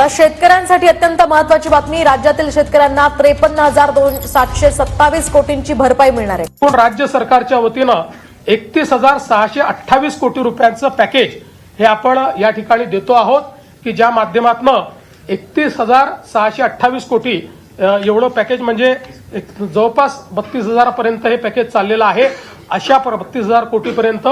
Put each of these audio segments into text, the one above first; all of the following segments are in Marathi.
आता शेतकऱ्यांसाठी अत्यंत महत्त्वाची बातमी, राज्यातील शेतकऱ्यांना 53,727 कोटींची भरपाई मिळणार आहे। पण राज्य सरकारच्या वतीनं 31,628 कोटी रुपयांचं पॅकेज हे आपण या ठिकाणी देतो आहोत की ज्या माध्यमातून 31,628 कोटी एवढं पॅकेज म्हणजे जवळपास 32,000 पर्यंत हे पॅकेज चाललेलं आहे। अशा 32,000 कोटी पर्यंत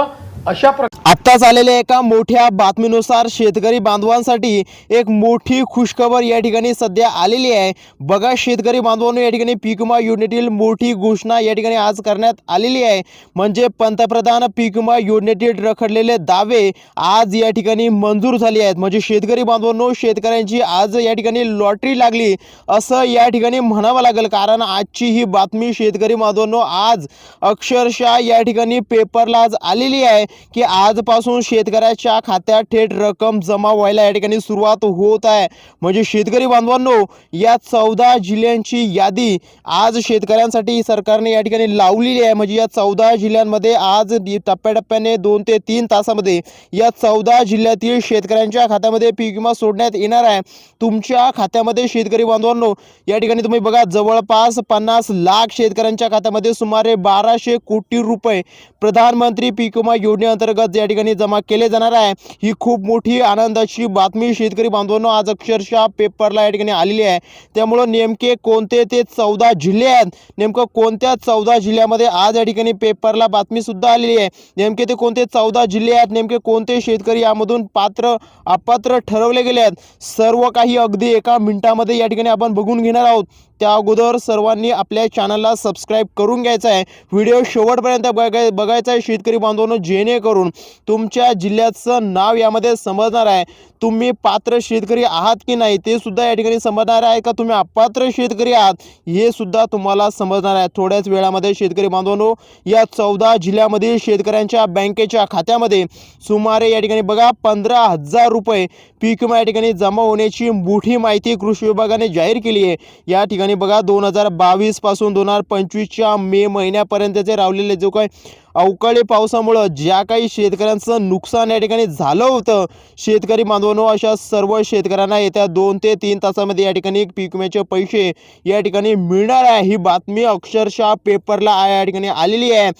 अशा आत्ताच आलेल्या एका मोठ्या बातमीनुसार शेतकरी बांधवांसाठी एक मोठी खुशखबर या ठिकाणी सध्या आलेली आहे। बघा शेतकरी बांधवांनो, या ठिकाणी पीक विमा योजनेतील मोठी घोषणा या ठिकाणी आज करण्यात आलेली आहे। म्हणजे पंतप्रधान पीक विमा योजनेतील रखडलेले दावे आज या ठिकाणी मंजूर झाले आहेत। म्हणजे शेतकरी बांधवांनो, शेतकऱ्यांची आज या ठिकाणी लॉटरी लागली असं या ठिकाणी म्हणावं लागेल, कारण आजची ही बातमी शेतकरी बांधवांनो आज अक्षरशः या ठिकाणी पेपरला आज आलेली आहे की आजपासून शेतकऱ्याच्या खात्यात थेट रक्कम जमा व्हायला या ठिकाणी सुरुवात होत आहे। म्हणजे शेतकरी बांधवांनो, या 14 जिल्ह्यांची यादी आज शेतकऱ्यांसाठी सरकारने या ठिकाणी लावलेली आहे। म्हणजे या 14 जिल्ह्यांमध्ये आज टप्प्याटप्प्याने 2 ते 3 तासामध्ये या 14 जिल्ह्यातील शेतकऱ्यांच्या खात्यामध्ये पीक विमा सोडण्यात येणार आहे। तुमच्या खात्यामध्ये शेतकरी बांधवांनो, या ठिकाणी तुम्ही बघा जवळपास 50 लाख शेतकऱ्यांच्या खात्यामध्ये सुमारे 1200 कोटी रुपये प्रधानमंत्री पीक विमा योजनेअंतर्गत या ठिकाणी जमा केले जाणार आहे। ही खूप मोठी आनंदाची बातमी शेतकरी बांधवांनो आज अक्षरशः पेपरला या ठिकाणी आलेली आहे। त्यामुळे नेमके कोणते ते 14 जिल्हे आहेत, नेमकं कोणत्या 14 जिल्ह्यामध्ये आज या ठिकाणी पेपरला बातमी सुद्धा आलेली आहे, नेमके ते कोणते 14 जिल्हे आहेत, नेमके कोणते शेतकरी यामधून पात्र अपात्र ठरवले गेले आहेत, सर्व काही अगदी एका मिनिटामध्ये या ठिकाणी आपण बघून घेणार आहोत। त्या अगोदर सर्वांनी आपल्या चॅनलला सबस्क्राइब करून घ्यायचं आहे, व्हिडिओ शेवटपर्यंत बघायचा आहे शेतकरी बांधवांनो, जेणेकरून तुमच्या जिल्ह्याचं नाव यामध्ये समजणार आहे। तुम्ही पात्र शेतकरी आहात की नाही ते सुद्धा या ठिकाणी समजणार आहे, का तुम्ही अपात्र शेतकरी आहात हे सुद्धा तुम्हाला समजणार आहे। थोड्याच वेळामध्ये शेतकरी बांधवांनो, या 14 जिल्ह्यामधील शेतकऱ्यांच्या बँकेच्या खात्यामध्ये सुमारे या ठिकाणी बघा 15,000 रुपये पीक विमा या ठिकाणी जमा होण्याची मोठी माहिती कृषी विभागाने जाहीर केली आहे। या ठिकाणी बघा 2022 पासून 2025च्या मे महिन्यापर्यंतचे राहिलेले जो काही अवकाळी पावसामुळे ज्या काही शेतकऱ्यांचं नुकसान या ठिकाणी झालं होतं, शेतकरी बांधवांनो अशा सर्व शेतकऱ्यांना येत्या 2 ते 3 तासामध्ये या ठिकाणी पीक विम्याचे पैसे या ठिकाणी मिळणार आहे। ही बातमी अक्षरशः पेपरला या ठिकाणी आलेली आहे।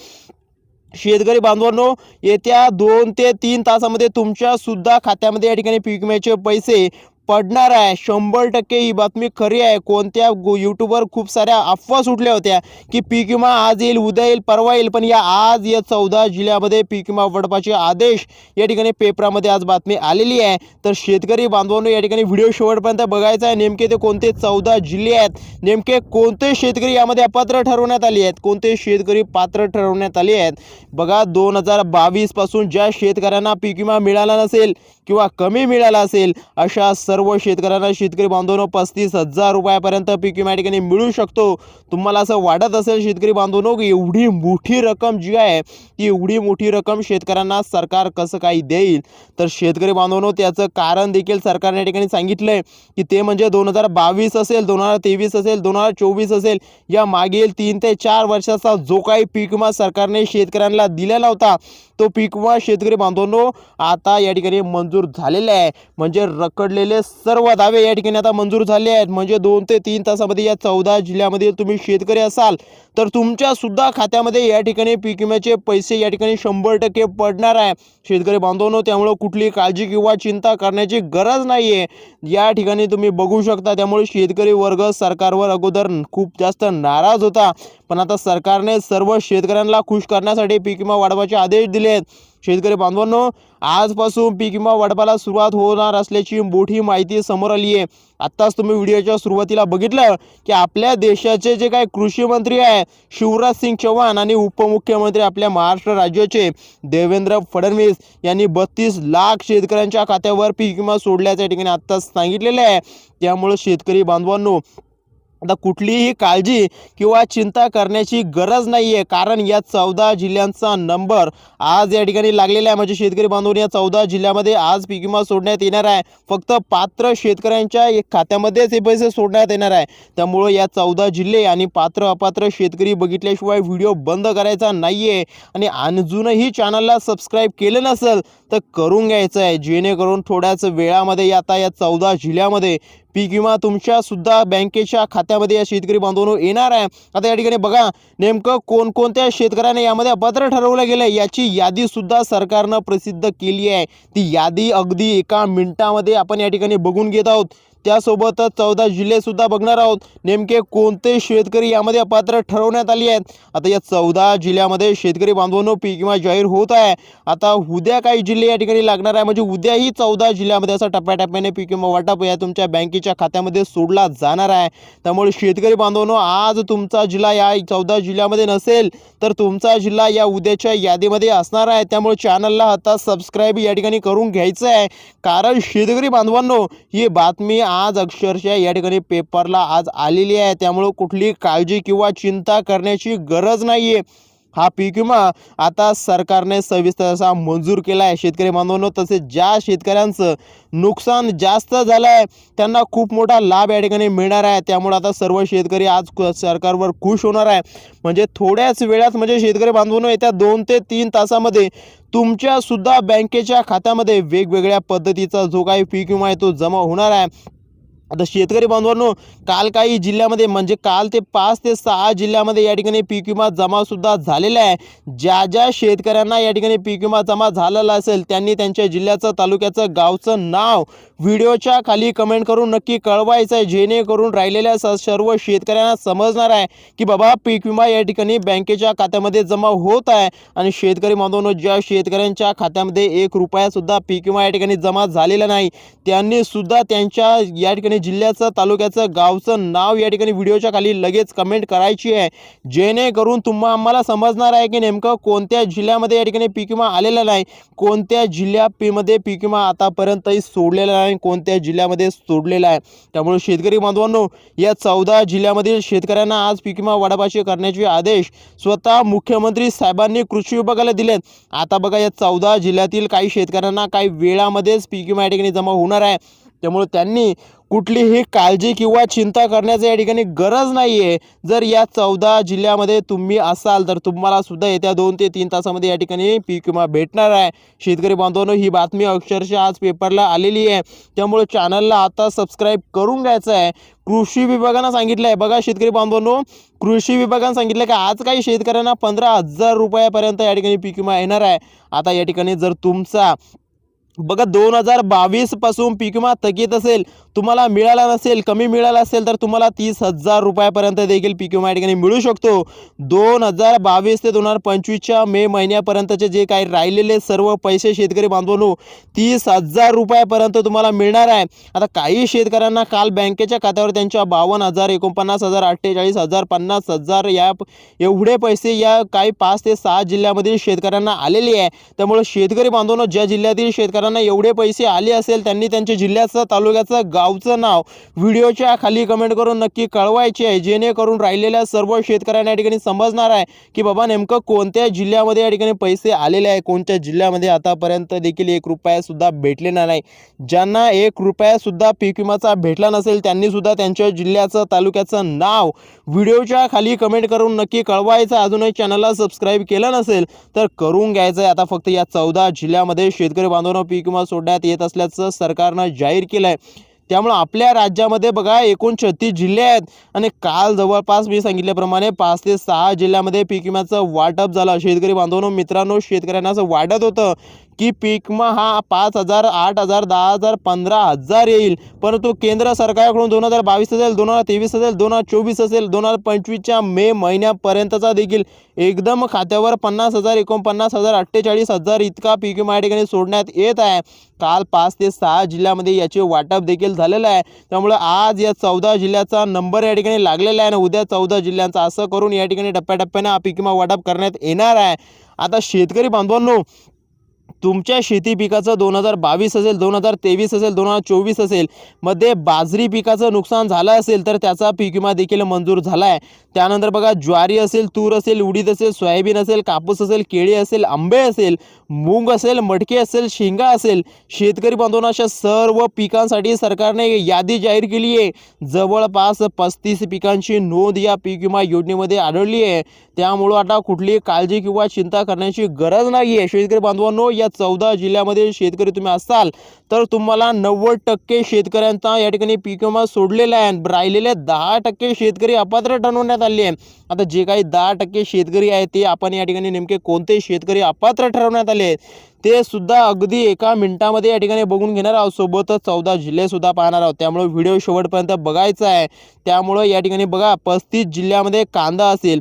शेतकरी बांधवांनो, येत्या 2 ते 3 तासामध्ये तुमच्या सुद्धा खात्यामध्ये या ठिकाणी पीक विम्याचे पैसे पडणार आहे। 100% ही बातमी खरी आहे। कोणत्या यूट्यूबवर खूप साऱ्या अफवा सुटल्या होत्या की पीक विमा आज येईल, उद्या येईल, परवा येईल, पण आज या 14 जिल्ह्यामध्ये पीक विमा वाटपाचे आदेश या ठिकाणी पेपरामध्ये आज बातमी आलेली आहे। तर शेतकरी बांधवांनो, या ठिकाणी व्हिडिओ शेवटपर्यंत बघायचा आहे, नेमके ते कोणते 14 जिल्हे आहेत, नेमके कोणते शेतकरी यामध्ये अपात्र ठरवण्यात आले आहेत, कोणते शेतकरी पात्र ठरवण्यात आले आहेत। बघा 2022 पासून ज्या शेतकऱ्यांना पीक विमा मिळाला नसेल किंवा कमी मिळाला असेल अशा सर्व शेतकऱ्यांना शेतकरी बांधवांनो 35,000 रुपयापर्यंत पीक विमा ठिकाणी मिळू शकतो। तुम्हाला असं वाटत असेल शेतकरी बांधवांनो की एवढी मोठी रक्कम जी आहे ती एवढी मोठी रक्कम शेतकऱ्यांना सरकार कसं काही देईल, तर शेतकरी बांधवांनो त्याचं कारण देखील सरकारने ठिकाणी सांगितलंय की ते म्हणजे 2022 असेल, 2023 असेल, 2024 असेल, या मागील 3 ते 4 वर्षाचा जो काही पीक विमा सरकारने शेतकऱ्यांना दिलेला होता तो पीक विमा शेतकरी बांधवांनो आता या ठिकाणी मंजूर झालेला आहे। म्हणजे रखडलेले सर्व दावे या ठिकाणी आता मंजूर झाले आहेत। म्हणजे 2 ते 3 तासामध्ये या 14 जिल्ह्यामध्ये तुम्ही शेतकरी असाल तर तुमच्या सुद्धा खात्यामध्ये या ठिकाणी पीक विम्याचे पैसे या ठिकाणी 100% पडणार आहे शेतकरी बांधवांनो। त्यामुळे कुठली काळजी किंवा चिंता करण्याची गरज नाहीये, या ठिकाणी तुम्ही बघू शकता। त्यामुळे शेतकरी वर्ग सरकारवर अगोदर खूप जास्त नाराज होता, पण आता सरकारने सर्व शेतकऱ्यांना खुश करण्यासाठी पीक विमा वाढवायचे आदेश दिले आहेत। शेतकरी बांधवांनो, आजपासून पीक विमा वाढपाला सुरुवात होणार असल्याची मोठी माहिती समोर आली आहे। आत्ताच तुम्ही व्हिडिओच्या सुरुवातीला बघितलं की आपल्या देशाचे जे काही कृषी मंत्री आहे शिवराज सिंग चौहान आणि उपमुख्यमंत्री आपल्या महाराष्ट्र राज्याचे देवेंद्र फडणवीस यांनी 32 लाख शेतकऱ्यांच्या खात्यावर पीक विमा सोडल्याच्या ठिकाणी आत्ताच सांगितलेले आहे। त्यामुळे शेतकरी बांधवांनो आता कुठलीही काळजी किंवा चिंता करण्याची गरज नाहीये, कारण या 14 जिल्ह्यांचा नंबर आज या ठिकाणी लागलेला आहे। म्हणजे शेतकरी बांधवांनी या 14 जिल्ह्यामध्ये आज पीक विमा सोडण्यात येणार आहे। फक्त पात्र शेतकऱ्यांच्या खात्यामध्येच हे पैसे सोडण्यात येणार आहे। त्यामुळे या 14 जिल्हे आणि पात्र अपात्र शेतकरी बघितल्याशिवाय व्हिडिओ बंद करायचा नाहीये। आणि अजूनही चॅनलला सबस्क्राइब केलं नसेल तर करून घ्यायचं आहे, जेणेकरून थोड्याच वेळामध्ये आता या 14 जिल्ह्यामध्ये पीक विमा तुमच्या सुद्धा बँकेच्या खात्यामध्ये या शेतकरी बांधवांनो येणार आहे. आता या ठिकाणी बघा नेमकं कोणकोणत्या शेतकऱ्यांना यामध्ये अपात्र ठरवलं गेलं याची यादी सुद्धा सरकारनं प्रसिद्ध केली आहे. ती यादी अगदी एका मिनिटामध्ये आपण या ठिकाणी बघून घेत आहोत. त्यासोबतच 14 जिल्हे सुद्धा बघणार आहोत नेमके कोणते शेतकरी यामध्ये अपात्र ठरवण्यात आली आहेत. आता या 14 जिल्ह्यामध्ये शेतकरी बांधवांनो पीक विमा जाहीर होत आहे. आता उद्या काही जिल्हे या ठिकाणी लागणार आहे, म्हणजे उद्याही 14 जिल्ह्यामध्ये असा टप्प्याटप्प्याने पीक विमा वाटप या तुमच्या बँकेच्या खात्यामध्ये सोडला जाणार आहे. त्यामुळे शेतकरी बांधवांनो आज तुमचा जिल्हा या 14 जिल्ह्यामध्ये नसेल तर तुमचा जिल्हा या उद्याच्या यादीमध्ये असणार आहे. त्यामुळे चॅनलला आता सबस्क्राईब या ठिकाणी करून घ्यायचं आहे, कारण शेतकरी बांधवांनो ही बातमी आज अक्षरशः या ठिकाणी पेपरला आज आलेली आहे. त्यामुळे कुठली काळजी किंवा चिंता करण्याची गरज नाही आहे. हा पीक विमा आता सरकारने सविस्तर असा मंजूर केला आहे. शेतकरी बांधवांनो तसेच ज्या शेतकऱ्यांचं नुकसान जास्त झालं आहे त्यांना खूप मोठा लाभ या ठिकाणी मिळणार आहे. त्यामुळे आता सर्व शेतकरी आज सरकारवर खुश होणार आहे. म्हणजे थोड्याच वेळात म्हणजे शेतकरी बांधवांनो येत्या 2 ते 3 तासामध्ये तुमच्या सुद्धा बँकेच्या खात्यामध्ये वेगवेगळ्या पद्धतीचा जो काही पीक विमा आहे तो जमा होणार आहे. आता शेतकरी बांधवांनो काल काही जिल्ह्यामध्ये म्हणजे काल ते 5 ते 6 जिल्ह्यामध्ये या ठिकाणी पीक विमा जमा सुद्धा झालेला आहे. ज्या शेतकऱ्यांना या ठिकाणी पीक विमा जमा झालेला असेल त्यांनी त्यांच्या जिल्ह्याचं तालुक्याचं गावचं नाव व्हिडिओच्या खाली कमेंट करून नक्की कळवायचं आहे, जेणेकरून राहिलेल्या सर्व शेतकऱ्यांना समजणार आहे की बाबा पीक विमा या ठिकाणी बँकेच्या खात्यामध्ये जमा होत आहे. आणि शेतकरी बांधवांनो ज्या शेतकऱ्यांच्या खात्यामध्ये 1 रुपया सुद्धा पीक विमा या ठिकाणी जमा झालेला नाही त्यांनी सुद्धा त्यांच्या या ठिकाणी जिल्ह्याचं तालुक्याचं गावचं नाव या ठिकाणी व्हिडिओच्या खाली लगेच कमेंट करायची आहे, जेणेकरून आम्हाला समजणार आहे की नेमकं कोणत्या जिल्ह्यामध्ये या ठिकाणी पीक विमा आलेला नाही, कोणत्या जिल्ह्यामध्ये पीक विमा आतापर्यंतही सोडलेला नाही, कोणत्या जिल्ह्यामध्ये सोडलेला आहे. त्यामुळे शेतकरी बांधवांनो या 14 जिल्ह्यामधील शेतकऱ्यांना आज पीक विमा वाटपाचे करण्याचे आदेश स्वतः मुख्यमंत्री साहेबांनी कृषी विभागाला दिलेत. आता बघा या 14 जिल्ह्यातील काही शेतकऱ्यांना काही वेळामध्येच पीक विमा या ठिकाणी जमा होणार आहे. त्यामुळे त्यांनी कुठलीही काळजी किंवा चिंता करण्याची या ठिकाणी गरज नाही आहे. जर या 14 जिल्ह्यामध्ये तुम्ही असाल तर तुम्हाला सुद्धा येत्या 2 ते 3 तासामध्ये या ठिकाणी पीक विमा भेटणार आहे. शेतकरी बांधवांनो ही बातमी अक्षरशः आज पेपरला आलेली आहे. त्यामुळे चॅनलला आता सबस्क्राईब करून घ्यायचं आहे. कृषी विभागानं सांगितलं आहे बघा शेतकरी बांधवांनो, कृषी विभागानं सांगितलं की आज काही शेतकऱ्यांना 15,000 रुपयापर्यंत या ठिकाणी पीक विमा येणार आहे. आता या ठिकाणी जर तुमचा बघा 2022 पासून पीक विमा थकीत असेल, तुम्हाला मिळाला नसेल, कमी मिळाला असेल तर तुम्हाला 30,000 रुपयापर्यंत देखील पीक विमा या ठिकाणी मिळू शकतो. 2022 ते 2025च्या मे महिन्यापर्यंतचे जे काही राहिलेले सर्व पैसे शेतकरी बांधवांनो 30,000 रुपयापर्यंत तुम्हाला मिळणार आहे. आता काही शेतकऱ्यांना काल बँकेच्या खात्यावर त्यांच्या 52,000, 49,000, 48,000, 50,000 या एवढे पैसे या काही 5 ते 6 जिल्ह्यामधील शेतकऱ्यांना आलेले आहे. त्यामुळे शेतकरी बांधवांनो ज्या जिल्ह्यातील शेतकऱ्यांना एवढे पैसे आले असेल त्यांनी त्यांच्या जिल्ह्याचं तालुक्याचं गावचं नाव व्हिडिओच्या खाली कमेंट करून नक्की कळवायचे आहे, जेणेकरून राहिलेल्या सर्व शेतकऱ्यांना या ठिकाणी समजणार आहे की बाबा नेमकं कोणत्या जिल्ह्यामध्ये या ठिकाणी पैसे आलेले आहे, कोणत्या जिल्ह्यामध्ये आतापर्यंत देखील 1 रुपया सुद्धा भेटलेला नाही. ज्यांना 1 रुपया सुद्धा पीक विमाचा भेटला नसेल त्यांनी सुद्धा त्यांच्या जिल्ह्याचं तालुक्याचं नाव व्हिडिओच्या खाली कमेंट करून नक्की कळवायचं. अजूनही चॅनलला सबस्क्राईब केलं नसेल तर करून घ्यायचं आहे. आता फक्त या 14 जिल्ह्यामध्ये शेतकरी बांधवांनो पीक विमा सोडण्यात येत असल्याचं सरकारनं जाहीर केलं आहे. त्यामुळे आपल्या राज्यामध्ये बघा एकूण 36 जिल्हे आहेत आणि काल जवळपास मी सांगितल्याप्रमाणे 5 ते 6 जिल्ह्यामध्ये पीक विम्याचं वाटप झालं. शेतकरी बांधवांनो मित्रांनो शेतकऱ्यांना असं वाटत होतं की पीक विमा हा 5,000, 8,000, 10,000, 15,000 येईल, परंतु केंद्र सरकारकडून 2022 असेल, 2023 असेल, 2024 असेल, 2025च्या मे महिन्यापर्यंतचा देखील एकदम खात्यावर 50,000, 49,000, 48,000 इतका पीक विमा या ठिकाणी सोडण्यात येत आहे. काल 5 ते 6 जिल्ह्यामध्ये याचे वाटप देखील झालेलं आहे. त्यामुळे आज या 14 जिल्ह्याचा नंबर या ठिकाणी लागलेला आहे आणि उद्या 14 जिल्ह्यांचा असं करून या ठिकाणी टप्प्याटप्प्याने हा पीक विमा वाटप करण्यात येणार आहे. आता शेतकरी बांधवांनो तुमच्या शेती पिकाचं 2022 असेल, 2023 असेल, 2024 असेल मध्ये बाजरी पिकाचं नुकसान झालं असेल तर त्याचा पीक विमा देखील मंजूर झाला आहे. त्यानंतर बघा ज्वारी असेल, तूर असेल, उडीद असेल, सोयाबीन असेल, कापूस असेल, केळी असेल, आंबे असेल, मूग असेल, मटके असेल, शेंगा असेल, शेतकरी बांधवांनो अशा सर्व पिकांसाठी सरकारने यादी जाहीर केली आहे. जवळपास 35 पिकांची नोंद या पीक विमा योजनेमध्ये आढळली आहे. त्यामुळे आता कुठलीही काळजी किंवा चिंता करण्याची गरज नाही आहे. शेतकरी बांधवांनो या 14 जिल्ह्यामध्ये शेतकरी तुम्ही असाल तर तुम्हाला 90% शेतकऱ्यांचा या ठिकाणी पीक विमा सोडलेला आहे. राहिलेले 10% शेतकरी अपात्र ठरवण्यात आले आहे. आता जे काही 10% शेतकरी आहेत ते आपण या ठिकाणी नेमके कोणते शेतकरी अपात्र ठरवण्यात आले आहेत ते सुद्धा अगदी एका मिनिटामध्ये या ठिकाणी बघून घेणार आहोत. सोबतच 14 जिल्हे सुद्धा पाहणार आहोत. त्यामुळे व्हिडिओ शेवटपर्यंत बघायचा आहे. त्यामुळे या ठिकाणी बघा 35 जिल्ह्यामध्ये कांदा असेल,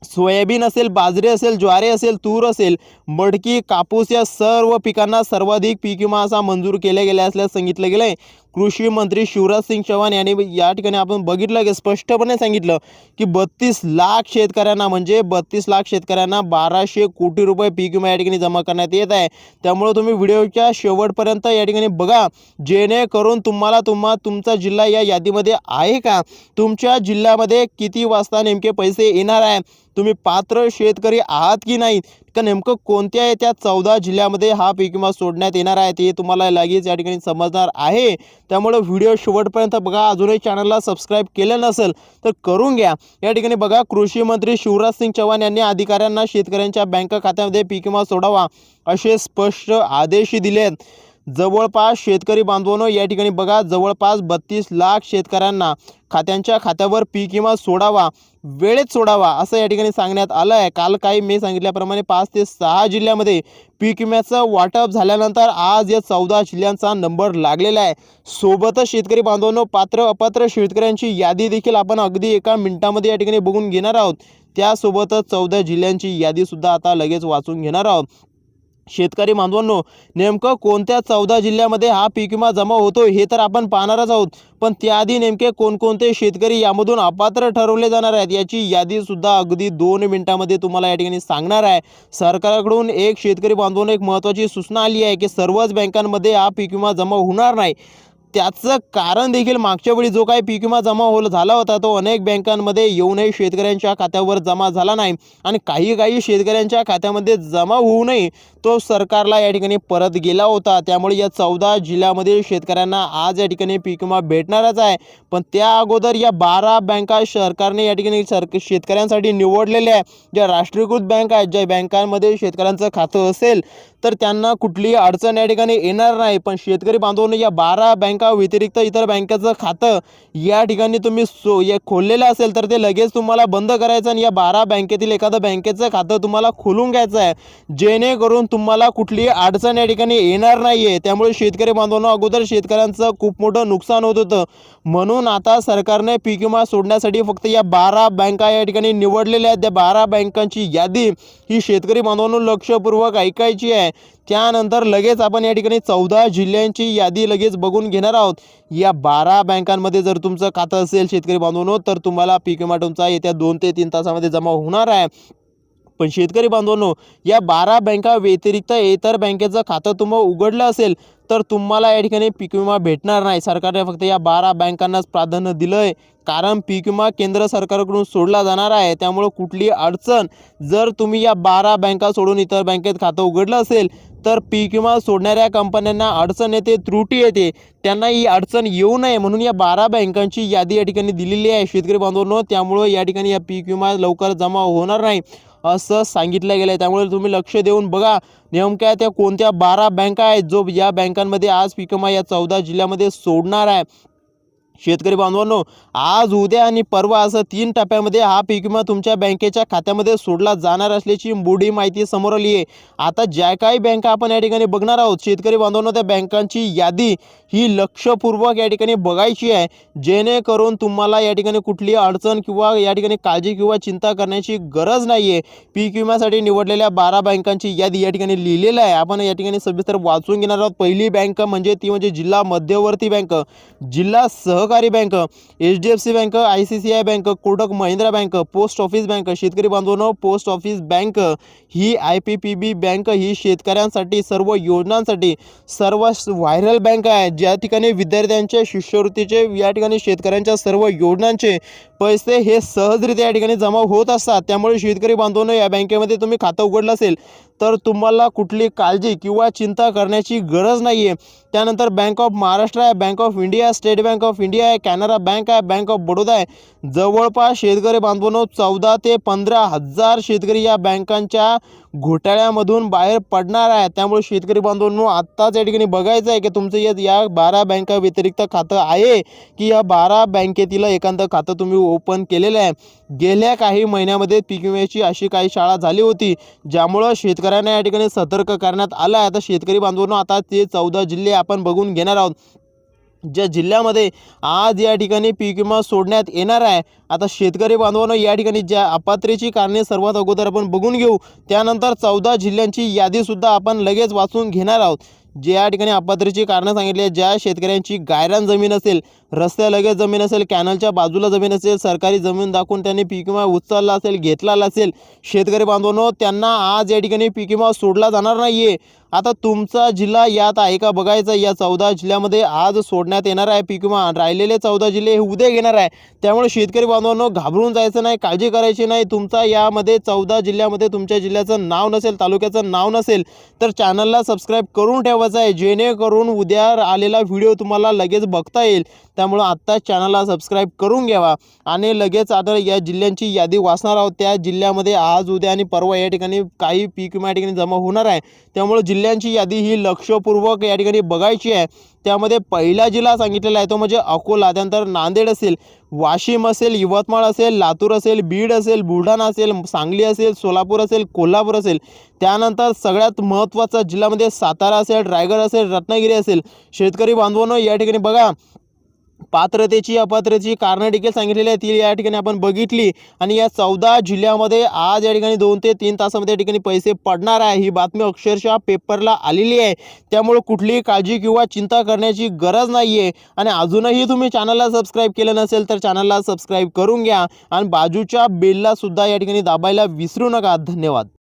सोयाबीन असेल, बाजरी असेल, ज्वारी असेल, तूर असेल, मडकी, कापूस या सर्व पिकांना सर्वाधिक पीक विमा असा मंजूर केले गेले असल्याचं सांगितलं गेलं आहे. कृषी मंत्री शिवराज सिंग चौहान यांनी या ठिकाणी आपण बघितलं की स्पष्टपणे सांगितलं की 32 लाख शेतकऱ्यांना म्हणजे 32 लाख शेतकऱ्यांना 1200 कोटी रुपये पीक विमा या ठिकाणी जमा करण्यात येत आहे. त्यामुळे तुम्ही व्हिडिओच्या शेवटपर्यंत या ठिकाणी बघा जेणेकरून तुम्हाला तुमचा जिल्हा या यादीमध्ये आहे का, तुमच्या जिल्ह्यामध्ये किती वाजता नेमके पैसे येणार आहे, तुम्ही पात्र शेतकरी आहात की नाही, का नेमकं कोणत्या त्या 14 जिल्ह्यामध्ये हा पीक विमा सोडण्यात येणार आहे ते तुम्हाला लगेच या ठिकाणी समजणार आहे. त्यामुळे व्हिडिओ शेवटपर्यंत बघा. अजूनही चॅनलला सबस्क्राईब केलं नसेल तर करून घ्या. या ठिकाणी बघा कृषी मंत्री शिवराज सिंग चौहान यांनी अधिकाऱ्यांना शेतकऱ्यांच्या बँक खात्यामध्ये पीक विमा सोडावा असे स्पष्ट आदेश दिले आहेत. जवळपास शेतकरी बांधवांनो या ठिकाणी बघा जवळपास 32 लाख शेतकऱ्यांना खात्यांच्या खात्यावर पीक विमा सोडावा, वेळेत सोडावा असं या ठिकाणी सांगण्यात आलं आहे. काल काही मी सांगितल्याप्रमाणे 5 ते 6 जिल्ह्यामध्ये पीक विम्याचं वाटप झाल्यानंतर आज या 14 जिल्ह्यांचा नंबर लागलेला आहे. सोबतच शेतकरी बांधवांनो पात्र अपात्र शेतकऱ्यांची यादी देखील आपण अगदी एका मिनिटामध्ये या ठिकाणी बघून घेणार आहोत. त्यासोबतच 14 जिल्ह्यांची यादीसुद्धा आता लगेच वाचून घेणार आहोत. शेतकरी बांधवांनो नेमकं कोणत्या 14 जिल्ह्यामध्ये हा पीक विमा जमा होतो हे तर आपण पाहणारच आहोत, पण त्याआधी नेमके कोणकोणते शेतकरी यामधून अपात्र ठरवले जाणार आहेत याची यादी सुद्धा अगदी 2 मिनिटांमध्ये तुम्हाला या ठिकाणी सांगणार आहे. सरकारकडून एक शेतकरी बांधवांनो एक महत्त्वाची सूचना आली आहे की सर्वच बँकांमध्ये हा पीक विमा जमा होणार नाही. त्याचं कारण देखील मागच्या वेळी जो काही पीक विमा जमा झाला होता तो अनेक बँकांमध्ये येऊनही शेतकऱ्यांच्या खात्यावर जमा झाला नाही आणि काही शेतकऱ्यांच्या खात्यामध्ये जमा होऊनही तो सरकारला या ठिकाणी परत गेला होता. त्यामुळे या 14 जिल्ह्यामध्ये शेतकऱ्यांना आज या ठिकाणी पीक विमा भेटणारच आहे. पण त्या अगोदर या 12 बँका सरकारने या ठिकाणी शेतकऱ्यांसाठी निवडलेल्या आहे. ज्या राष्ट्रीयकृत बँक आहेत, ज्या बँकांमध्ये शेतकऱ्यांचं खातं असेल तर त्यांना कुठलीही अडचण या ठिकाणी येणार नाही. पण शेतकरी बांधवांनो या 12 बँका व्यतिरिक्त इतर बँकेचं खातं या ठिकाणी तुम्ही खोललेलं असेल तर ते लगेच तुम्हाला बंद करायचं आणि या 12 बँकेतील एखादं बँकेचं खातं तुम्हाला खोलून घ्यायचं आहे जेणेकरून तुम्हाला कुठलीही अडचण या ठिकाणी येणार नाही आहे. त्यामुळे शेतकरी बांधवांनो अगोदर शेतकऱ्यांचं खूप मोठं नुकसान होत होतं, म्हणून आता सरकारने पीक विमा सोडण्यासाठी फक्त या 12 बँका या ठिकाणी निवडलेल्या आहेत. त्या 12 बँकांची यादी ही शेतकरी बांधवांनो लक्षपूर्वक ऐकायची आहे. त्यानंतर लगेच आपण या ठिकाणी 14 जिल्ह्यांची यादी लगेच बघून घेणार आहोत. या 12 बँकांमध्ये जर तुमचं खातं असेल शेतकरी बांधवांनो तर तुम्हाला पीक विमा तुमचा येत्या 2 ते 3 तासामध्ये जमा होणार आहे. पण शेतकरी बांधवांनो या 12 बँका व्यतिरिक्त इतर बँकेचं खातं तुम्ही उघडलं असेल तर तुम्हाला या ठिकाणी पीक विमा भेटणार नाही. सरकारने फक्त या 12 बँकांनाच प्राधान्य दिलं आहे कारण पीक विमा केंद्र सरकारकडून सोडला जाणार आहे. त्यामुळे कुठली अडचण जर तुम्ही या 12 बँका सोडून इतर बँकेत खातं उघडलं असेल तर पीक विमा सोडणाऱ्या कंपन्यांना अडचण येते, त्रुटी येते, त्यांना ही अडचण येऊ नये म्हणून या 12 बँकांची यादी या ठिकाणी दिलेली आहे शेतकरी बांधवांनो. त्यामुळे या ठिकाणी या पीक विमा लवकर जमा होणार नाही असं सांगितलं गेलं आहे. त्यामुळे तुम्ही लक्ष देऊन बघा नेमक्या त्या कोणत्या 12 बँका आहेत जो या बँकांमध्ये आज पीक विमा या 14 जिल्ह्यामध्ये सोडणार आहे. शेतकरी बांधवांनो आज उद्या आणि परवा असं 3 टप्प्यामध्ये हा पीक विमा तुमच्या बँकेच्या खात्यामध्ये सोडला जाणार असल्याची मोठी माहिती समोर आली आहे. आता ज्या काही बँका आपण या ठिकाणी बघणार आहोत शेतकरी बांधवांनो त्या बँकांची यादी ही लक्षपूर्वक या ठिकाणी बघायची आहे जेणेकरून तुम्हाला या ठिकाणी कुठली अडचण किंवा या ठिकाणी काळजी किंवा चिंता करण्याची गरज नाही आहे. पीक विम्यासाठी निवडलेल्या 12 बँकांची यादी या ठिकाणी लिहिलेलं आहे. आपण या ठिकाणी सविस्तर वाचून घेणार आहोत. पहिली बँक म्हणजे ती म्हणजे जिल्हा मध्यवर्ती बँक, जिल्हा सहकारी bank, HDFC bank, ICICI bank, Kotak Mahindra bank, post office bank. शेतकरी बांधवांनो पोस्ट ऑफिस बँक ही IPPB बँक ही शेतकऱ्यांसाठी सर्व योजनांसाठी सर्व व्हायरल बँक आहे. ज्या ठिकाणी विद्यार्थ्यांचे शिष्यवृत्तीचे या ठिकाणी शेतकऱ्यांच्या सर्व योजनांचे पैसे हे सहजरित्या या ठिकाणी जमा होत असतात. त्यामुळे शेतकरी बांधवांनो या बँकेमध्ये तुम्ही खातं उघडलं असेल तर तुम्हाला कुठली काळजी किंवा चिंता करण्याची गरज नाही आहे. त्यानंतर बँक ऑफ महाराष्ट्र आहे, bank of India, state bank of India आहे, कॅनरा बँक आहे, बँक ऑफ बडोदा आहे. जवळपास शेतकरी बांधवांनो 14 ते 15 हजार शेतकरी या बँकांच्या घोटाळ्यामधून बाहेर पडणार आहे. त्यामुळे शेतकरी बांधवांनो आत्ताच या ठिकाणी बघायचं आहे की तुमचं या 12 बँका व्यतिरिक्त खातं आहे की या 12 बँकेतील एखादं खातं तुम्ही ओपन केलेलं आहे. गेल्या काही महिन्यामध्ये पीक विम्याची अशी काही शाळा झाली होती ज्यामुळं शेतकऱ्यांना या ठिकाणी सतर्क करण्यात आलं आहे. आता शेतकरी बांधवांनो आता ते 14 जिल्हे आपण बघून घेणार आहोत ज्या जिल्ह्यामध्ये आज या ठिकाणी पीक विमा सोडण्यात येणार आहे. आता शेतकरी बांधवांनो या ठिकाणी ज्या अपात्रेची कारणे सर्वात अगोदर आपण बघून घेऊ, त्यानंतर 14 जिल्ह्यांची यादीसुद्धा आपण लगेच वाचून घेणार आहोत. जे या ठिकाणी अपात्रेची कारणं सांगितली आहेत, ज्या शेतकऱ्यांची गायरान जमीन असेल, रस्त्यालगत जमीन असेल, कॅनलच्या बाजूला जमीन असेल, सरकारी जमीन दाखवून त्यांनी पीक विमा उचलला असेल, घेतलेला असेल, शेतकरी बांधवांनो त्यांना आज या ठिकाणी पीक विमा सोडला जाणार नाही आहे. आता तुमचा जिल्हा यात आहे का बघायचं. या 14 जिल्ह्यामध्ये आज सोडण्यात येणार आहे पीक विमा. राहिलेले 14 जिल्हे हे उद्या घेणार आहे. त्यामुळे शेतकरी बांधवांनो घाबरून जायचं नाही, काळजी करायची नाही. तुमचा यामध्ये 14 जिल्ह्यामध्ये तुमच्या जिल्ह्याचं नाव नसेल, तालुक्याचं नाव नसेल तर चॅनलला सबस्क्राईब करून ठेवायचं आहे, जेणेकरून उद्या आलेला व्हिडिओ तुम्हाला लगेच बघता येईल. त्यामुळे आत्ताच चॅनलला सबस्क्राईब करून घ्यावा आणि लगेच आता या जिल्ह्यांची यादी वाचणार आहोत. त्या जिल्ह्यामध्ये आज उद्या आणि परवा या ठिकाणी काही पीक विमा या ठिकाणी जमा होणार आहे. त्यामुळे जिल्ह्यांची यादी ही लक्षपूर्वक या ठिकाणी बघायची आहे. त्यामध्ये पहिला जिल्हा सांगितलेला आहे तो म्हणजे अकोला, त्यानंतर नांदेड असेल, वाशिम असेल, यवतमाळ असेल, लातूर असेल, बीड असेल, बुलढाणा असेल, सांगली असेल, सोलापूर असेल, कोल्हापूर असेल. त्यानंतर सगळ्यात महत्त्वाचा जिल्ह्यामध्ये सातारा असेल, रायगड असेल, रत्नागिरी असेल. शेतकरी बांधवांनो या ठिकाणी बघा पात्रतेची अपात्रतेची कारणं देखील सांगितलेली आहेत, ती या ठिकाणी आपण बघितली. आणि या 14 जिल्ह्यामध्ये आज या ठिकाणी 2 ते 3 तासामध्ये या ठिकाणी पैसे पडणार आहे. ही बातमी अक्षरशः पेपरला आलेली आहे. त्यामुळे कुठलीही काळजी किंवा चिंता करण्याची गरज नाही आहे. आणि अजूनही तुम्ही चॅनलला सबस्क्राईब केलं नसेल तर चॅनलला सबस्क्राईब करून घ्या आणि बाजूच्या बेलला सुद्धा या ठिकाणी दाबायला विसरू नका. धन्यवाद.